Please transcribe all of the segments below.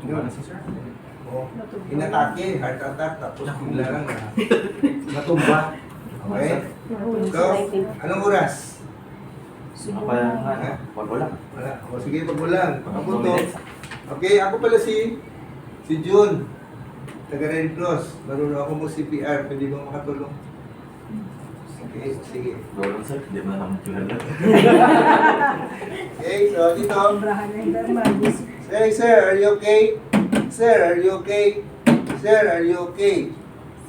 Yun. Oh, Natumba. inatake, heart attack, tapos bigla lang na natumba. Okay? Nahulog So, sa lighting. anong oras? Wag lang. Wala. O sige, pag walang. Pakapunto. Okay, ako pala si June. Taga Red Cross. Marunong ako mo CPR. Pwede ba makatulong? Okay, sige. Wala sir, hindi mo na naman kilala. Okay, so dito. Sobrahan na yung dermal. Say, sir, are you okay? Sir, are you okay? Sir, are you okay?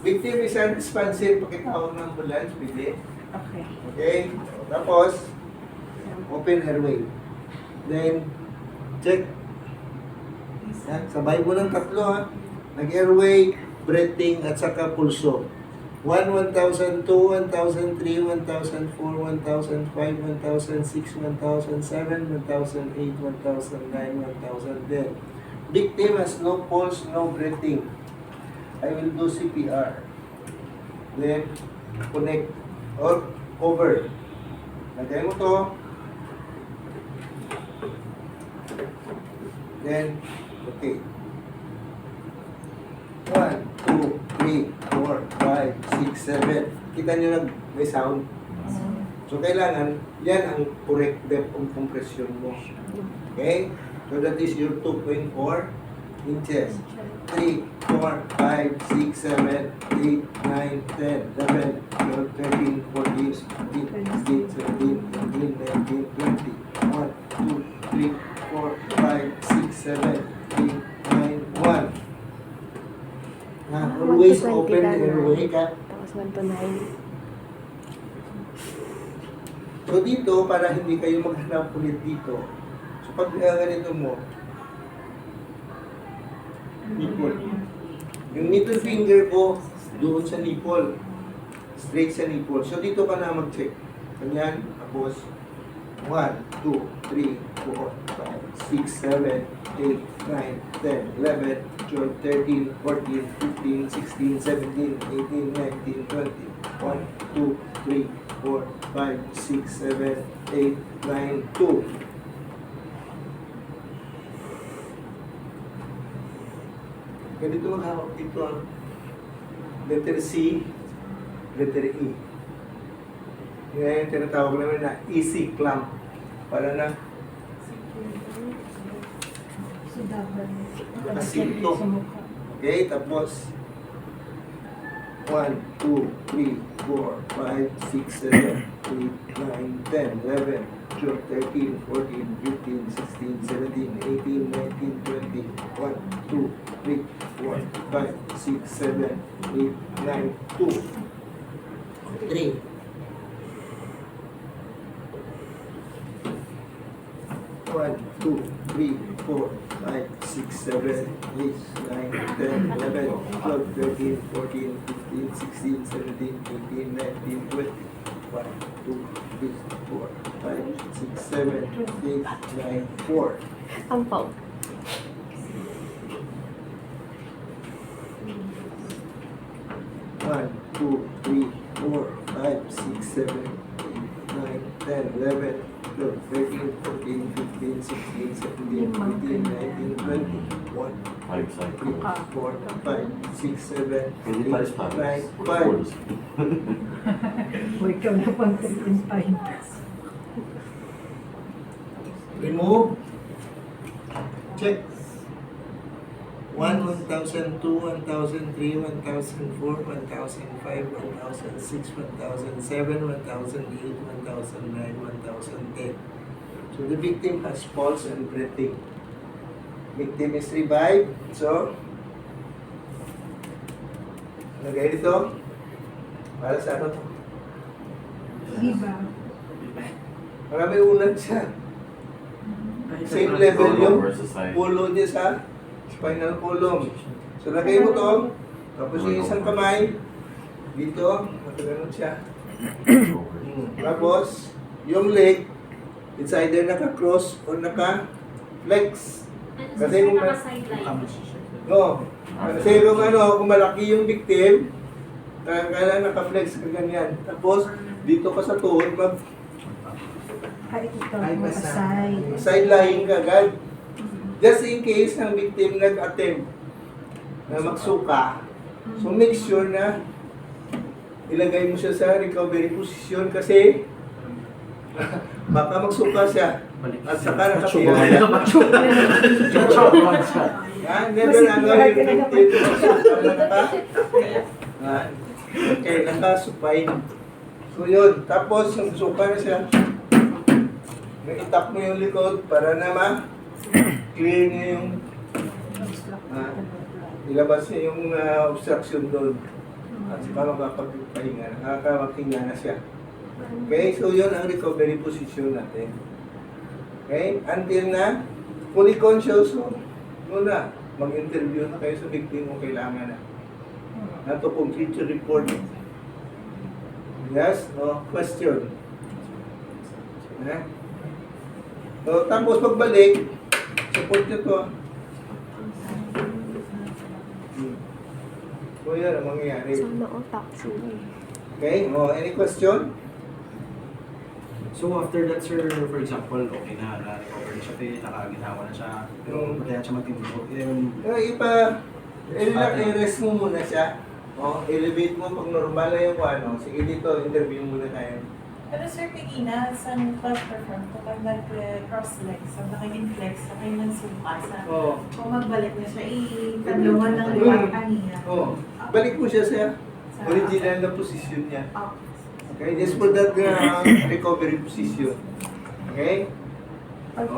Victim is unresponsive. Pakitawag ng ambulance, pwede. Okay. Okay? Tapos, open airway. Then, check. Yan, sabay mo ng tatlo ha. Nag-airway, breathing, at saka pulso. 1, 1,000, 2, 1,000, 3, 1,000, 4, 1,000, 5, 1,006, 1,007, 1,008, 1,009, 1,010. Victim has no pulse, no breathing. I will do CPR. Then, connect or cover. Lagay mo to. Then, okay. 1, 2, 3, 4, 5, 6, 7. Kita nyo lang, may sound. So, kailangan, yan ang correct depth of compression mo. Okay? So, that is your 2.4 inches. 3, 4, 5, 6, 7, 8, 9, 10, 11, 12, 13, 14, 15, 16, 17, 18, 19, 20. 1, 2, 3, 4, 5, 6, 7, 8, 9, 1. Always 1 to 20 open the lang. airway ka. Tapos 1 to 9. So dito, para hindi kayo maghanap ulit dito, so pag ganito mo, nipple. Yung middle finger ko, doon sa nipple. Straight sa nipple. So dito ka na mag-check. Ganyan, tapos 1, 2, 3, 4, 5, 6, 7, 8, 9, 10, 11, 12, 13, 14, 15, 16, 17, 18, 19, 20. 1, 2, 3, 4, 5, 6, 7, 8, 9, 2. Ganito maghawak dito ang letter C, letter E. Yan yung tinatawag namin na easy clamp. Para na nakasinto. Okay, tapos 1, 2, 3, 4, 5, 6, 7, 8, 9, 10, 11, 12, 13, 14, 15, 16, 17, 18, 19, 20. 1, 2, 3, 4, 5, 6, 7, 8, 9, 2. 3. 1, 2, 3, 4, 5, 6, 7, 8, 9, 10, 11, 12, 13, 14, 15, 16, 17, 18, 19, 20. 1, 2, 3, 4, 5, 6, 7, 8, 9, 4. Ang pau. 1, 2, 3, 4, 5, 6, 7, 8, 9, 10, 11, 12, 13, 14, 15, 16, 17, 18, 19, 20. 1, 5 cycle. 3, 4, 5, 6, 7, Hindi 8, pa rin pa. 9, 5. Huwag ka na pang 13.5. Remove. Check. 1, 1,002, 1,003, 1,004, 1,005, 1,006, 1,007, 1,008, 1,009, 1,010. So the victim has pulse and breathing. Victim is revived. So, lagay dito. Para sa ano to? Diba? Marami ulan siya. Same level yung pulo niya sa spinal column. So, lagay mo to. Tapos yung isang kamay, dito, nakaganon siya. Tapos, yung leg, it's either naka-cross or naka-flex. Kasi kung no, kasi kung ano, kung malaki yung victim, kailangan naka-flex ka ganyan. Tapos, dito ka sa tuhod, Kahit ikaw Ay, makasay. side lying ka agad. Just in case ng victim nag-attempt na magsuka, so make sure na ilagay mo siya sa recovery position kasi baka magsuka siya at saka nakatira. Never ano yung dito okay, nakasupine. So yun, tapos yung suka na siya, itap mo yung likod para na clear niya yung ilabas niya yung obstruction doon. At saka makakapagpahinga, nakakapaghinga na siya. Okay, so yun ang recovery position natin. Okay, until na fully conscious, so, muna, mag-interview na kayo sa victim kung kailangan na to complete your report. Yes, no? Question? So, tapos pagbalik, support nyo to. So, yan ang mangyayari. Sana o taxi na eh. Okay, any question? So after that, sir, for example, okay na, na-recover na siya, nakaginawa na siya, pero kaya siya matindog. I-rest mo muna siya. Elevate mo pag normal na yung ano. Sige dito, interview muna tayo. Pero Sir Pegina, saan pag-perform kapag nag-cross legs, so nakik-flex, so kayo nagsuka sa... Oo. Kung magbalik na siya, itanungan ng liwat kanina. Balik mo siya sa original na position niya. Oh. Okay, just for that recovery position. Okay? Pag